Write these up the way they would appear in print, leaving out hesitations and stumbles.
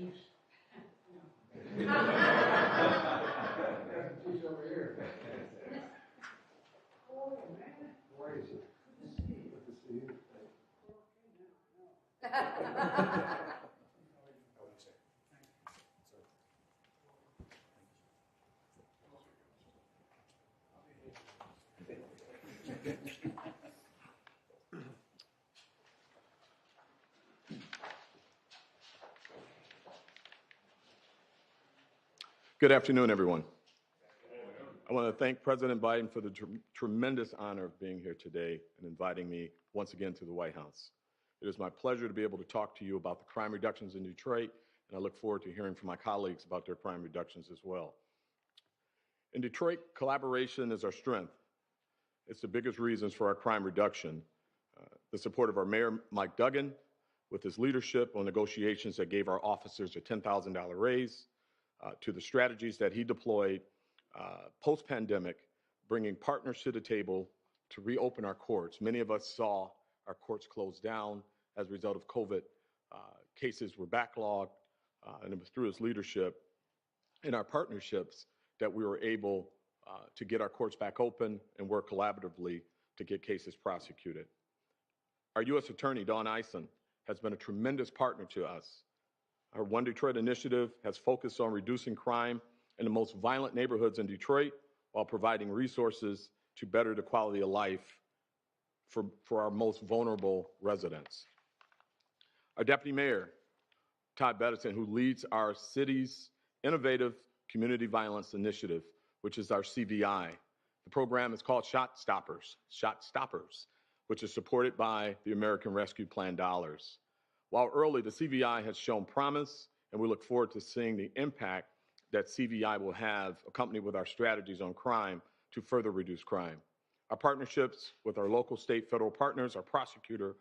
Chiefs. Chiefs over here. Oh, man. How are you, sir? Good to see you. Good to see you. Okay, now. Good afternoon, everyone. I want to thank President Biden for the tremendous honor of being here today and inviting me once again to the White House. It is my pleasure to be able to talk to you about the crime reductions in Detroit, and I look forward to hearing from my colleagues about their crime reductions as well. In Detroit, collaboration is our strength. It's the biggest reasons for our crime reduction. The support of our Mayor, Mike Duggan, with his leadership on negotiations that gave our officers a $10,000 raise, to the strategies that he deployed post-pandemic, bringing partners to the table to reopen our courts. Many of us saw our courts closed down as a result of COVID. Cases were backlogged, and it was through his leadership and our partnerships that we were able to get our courts back open and work collaboratively to get cases prosecuted. Our U.S. Attorney, Dawn Eisen, has been a tremendous partner to us. Our One Detroit initiative has focused on reducing crime in the most violent neighborhoods in Detroit while providing resources to better the quality of life for our most vulnerable residents. Our Deputy Mayor, Todd Bettison, who leads our city's innovative Community Violence Initiative, which is our CVI. The program is called Shot Stoppers, which is supported by the American Rescue Plan dollars. While early, the CVI has shown promise, and we look forward to seeing the impact that CVI will have accompanied with our strategies on crime to further reduce crime. Our partnerships with our local, state, federal partners, our prosecutor,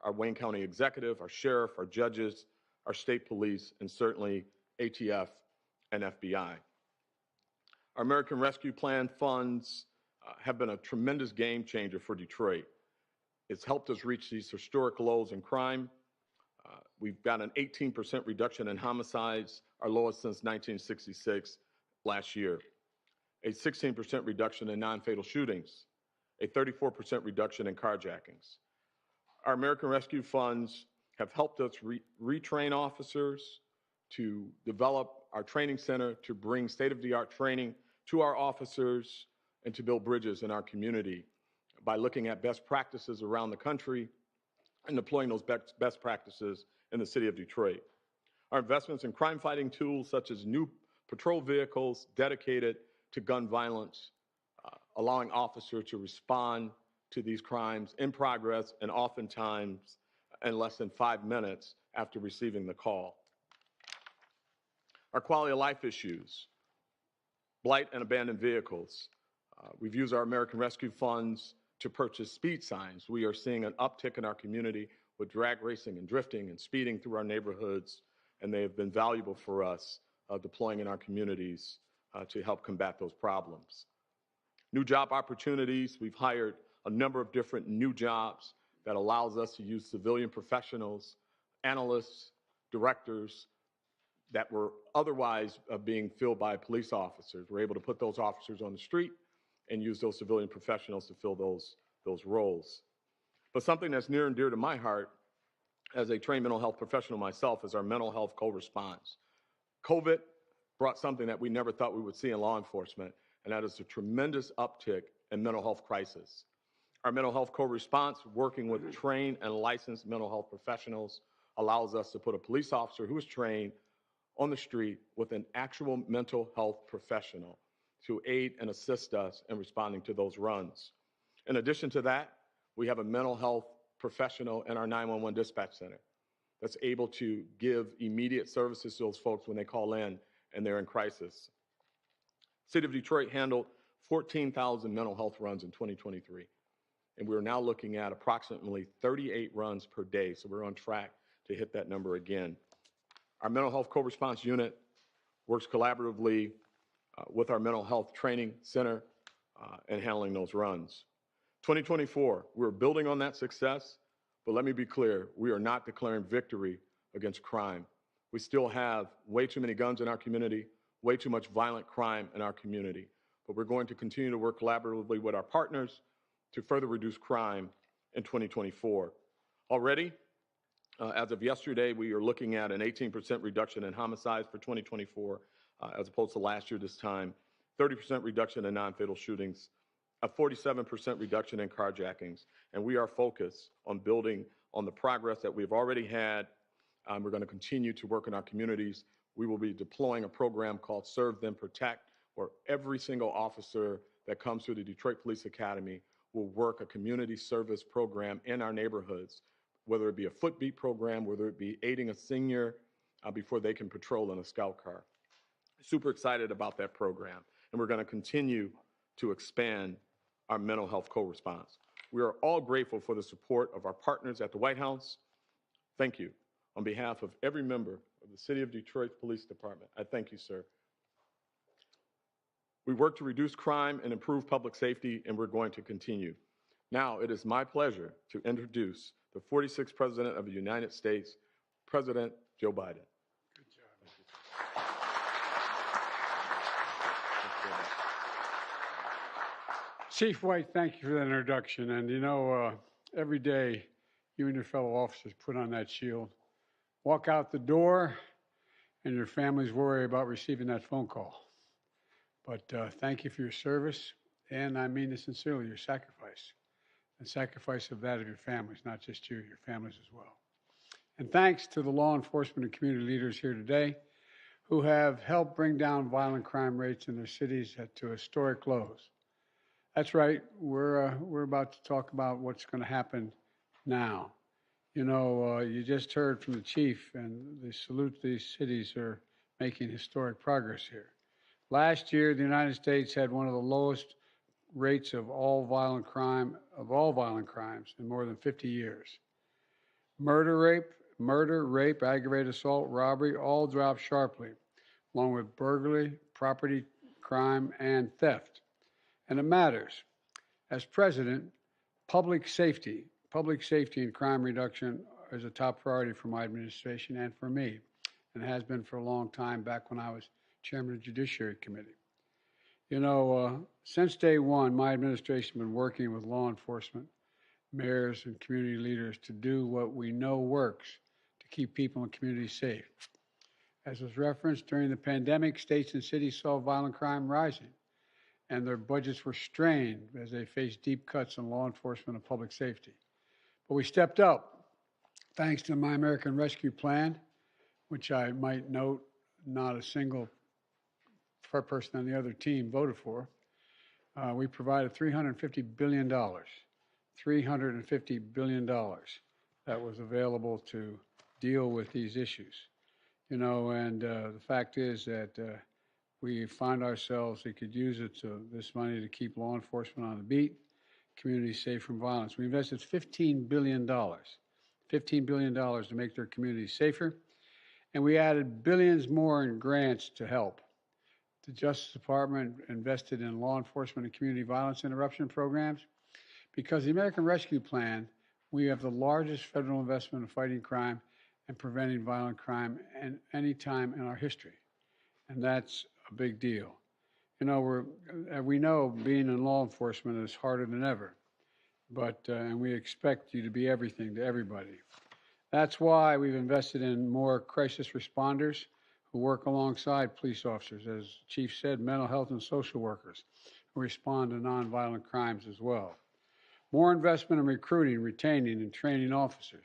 our Wayne County executive, our sheriff, our judges, our state police, and certainly ATF and FBI. Our American Rescue Plan funds have been a tremendous game changer for Detroit. It's helped us reach these historic lows in crime. We've got an 18% reduction in homicides, our lowest since 1966 last year. A 16% reduction in non-fatal shootings, a 34% reduction in carjackings. Our American Rescue Funds have helped us retrain officers, to develop our training center, to bring state-of-the-art training to our officers, and to build bridges in our community by looking at best practices around the country and deploying those best practices in the city of Detroit. Our investments in crime-fighting tools such as new patrol vehicles dedicated to gun violence, allowing officers to respond to these crimes in progress and oftentimes in less than 5 minutes after receiving the call. Our quality of life issues, blight and abandoned vehicles. We've used our American Rescue Funds to purchase speed signs. We are seeing an uptick in our community with drag racing and drifting and speeding through our neighborhoods, and they have been valuable for us deploying in our communities to help combat those problems. New job opportunities. We've hired a number of different new jobs that allows us to use civilian professionals, analysts, directors that were otherwise being filled by police officers. We're able to put those officers on the street and use those civilian professionals to fill those roles. But something that's near and dear to my heart as a trained mental health professional myself is our mental health co-response. COVID brought something that we never thought we would see in law enforcement, and that is a tremendous uptick in mental health crisis. Our mental health co-response, working with trained and licensed mental health professionals, allows us to put a police officer who is trained on the street with an actual mental health professional to aid and assist us in responding to those runs. In addition to that, we have a mental health professional in our 911 dispatch center that's able to give immediate services to those folks when they call in and they're in crisis. City of Detroit handled 14,000 mental health runs in 2023, and we're now looking at approximately 38 runs per day, so we're on track to hit that number again. Our mental health co-response unit works collaboratively with our mental health training center and handling those runs. 2024, we're building on that success, but let me be clear, we are not declaring victory against crime. We still have way too many guns in our community, way too much violent crime in our community. But we're going to continue to work collaboratively with our partners to further reduce crime in 2024. Already, as of yesterday, we are looking at an 18% reduction in homicides for 2024, as opposed to last year this time, 30% reduction in non-fatal shootings, a 47% reduction in carjackings, and we are focused on building on the progress that we've already had. We're going to continue to work in our communities. We will be deploying a program called Serve Then Protect, where every single officer that comes through the Detroit Police Academy will work a community service program in our neighborhoods, whether it be a foot beat program, whether it be aiding a senior before they can patrol in a scout car. Super excited about that program, and we're going to continue to expand our mental health co-response. We are all grateful for the support of our partners at the White House. Thank you. On behalf of every member of the City of Detroit Police Department, I thank you, sir. We work to reduce crime and improve public safety, and we're going to continue. Now, it is my pleasure to introduce the 46th President of the United States, President Joe Biden. Good job. Chief White, thank you for that introduction. And you know, every day you and your fellow officers put on that shield, walk out the door, and your families worry about receiving that phone call. But thank you for your service, and I mean this sincerely, your sacrifice. The sacrifice of that of your families, not just you, your families as well. And thanks to the law enforcement and community leaders here today who have helped bring down violent crime rates in their cities to historic lows. That's right, we're about to talk about what's going to happen now. You know, you just heard from the chief, and they salute these cities are making historic progress here. Last year, the United States had one of the lowest rates of all violent crimes in more than 50 years. Murder, rape, aggravated assault, robbery, all dropped sharply, along with burglary, property crime, and theft. And it matters. As president, public safety and crime reduction is a top priority for my administration and for me, and has been for a long time, back when I was chairman of the Judiciary Committee. You know, since day one, my administration has been working with law enforcement, mayors, and community leaders to do what we know works to keep people and communities safe. As was referenced, during the pandemic, states and cities saw violent crime rising, and their budgets were strained as they faced deep cuts in law enforcement and public safety. But we stepped up, thanks to My American Rescue Plan, which I might note not a single person on the other team voted for. We provided $350 billion that was available to deal with these issues. You know, and the fact is that we find ourselves, we could use this money to keep law enforcement on the beat, communities safe from violence. We invested $15 billion to make their communities safer, and we added billions more in grants to help. The Justice Department invested in law enforcement and community violence interruption programs. Because the American Rescue Plan, we have the largest federal investment in fighting crime and preventing violent crime in any time in our history. And that's a big deal. You know, we know being in law enforcement is harder than ever, but and we expect you to be everything to everybody. That's why we've invested in more crisis responders who work alongside police officers, as the Chief said, mental health and social workers who respond to nonviolent crimes as well. More investment in recruiting, retaining, and training officers.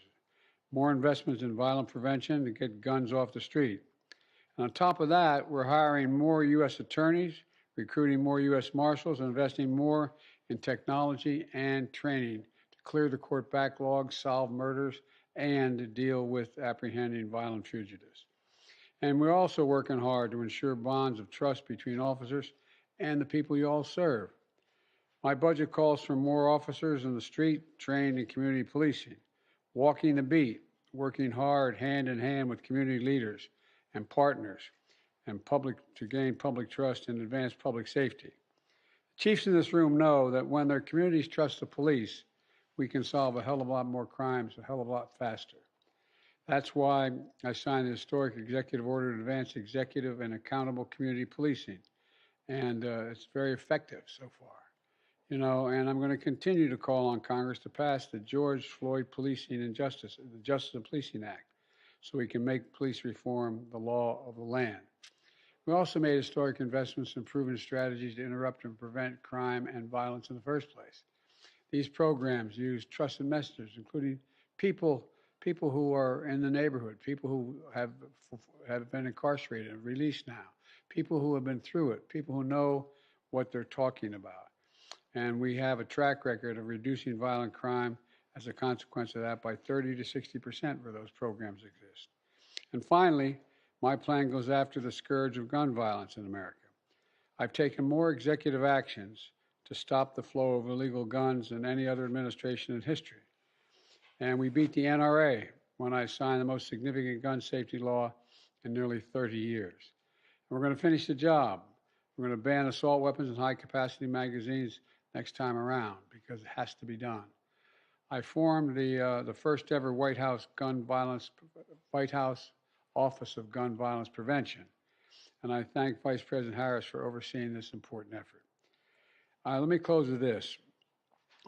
More investments in violent prevention to get guns off the street. And on top of that, we're hiring more U.S. attorneys, recruiting more U.S. Marshals, and investing more in technology and training to clear the court backlogs, solve murders, and to deal with apprehending violent fugitives. And we're also working hard to ensure bonds of trust between officers and the people you all serve. My budget calls for more officers in the street, trained in community policing, walking the beat, working hard hand in hand with community leaders and partners and to gain public trust and advance public safety. Chiefs in this room know that when their communities trust the police, we can solve a hell of a lot more crimes a hell of a lot faster. That's why I signed the historic executive order to advance executive and accountable community policing. And it's very effective so far. You know, and I'm going to continue to call on Congress to pass the George Floyd Policing and Justice, the Justice and Policing Act, so we can make police reform the law of the land. We also made historic investments in proven strategies to interrupt and prevent crime and violence in the first place. These programs use trusted messengers, including people who are in the neighborhood, people who have been incarcerated and released now, people who have been through it, people who know what they're talking about. And we have a track record of reducing violent crime as a consequence of that by 30 to 60% where those programs exist. And finally, my plan goes after the scourge of gun violence in America. I've taken more executive actions to stop the flow of illegal guns than any other administration in history. And we beat the NRA when I signed the most significant gun safety law in nearly 30 years. And we're going to finish the job. We're going to ban assault weapons and high-capacity magazines next time around because it has to be done. I formed the first ever White House Office of Gun Violence Prevention, and I thank Vice President Harris for overseeing this important effort. Let me close with this.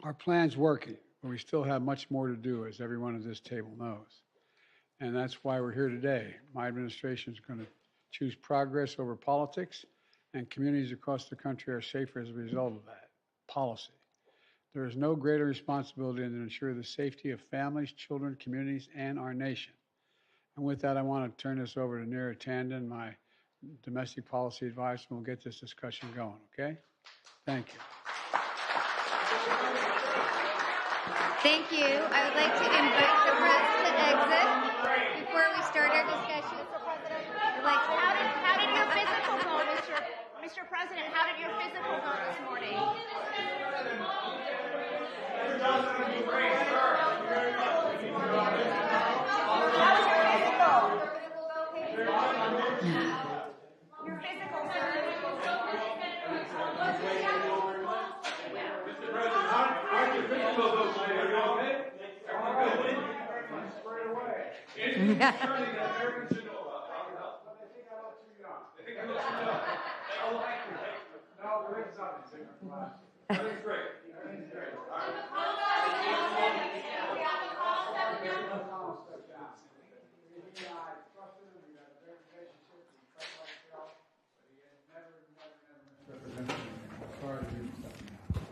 Our plan's working, but we still have much more to do, as everyone at this table knows. And that's why we're here today. My administration is going to choose progress over politics, and communities across the country are safer as a result of that policy. There is no greater responsibility than to ensure the safety of families, children, communities, and our nation. And with that, I want to turn this over to Neera Tanden, my domestic policy advisor, and we'll get this discussion going, okay? Thank you. Thank you. I would like to invite the press to exit before we start our discussion. How did your physical go, Mr. President? How did your physical go this morning? Your physical, sir.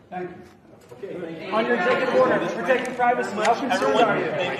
Thank you. On your executive order, protecting privacy, how concerned are you?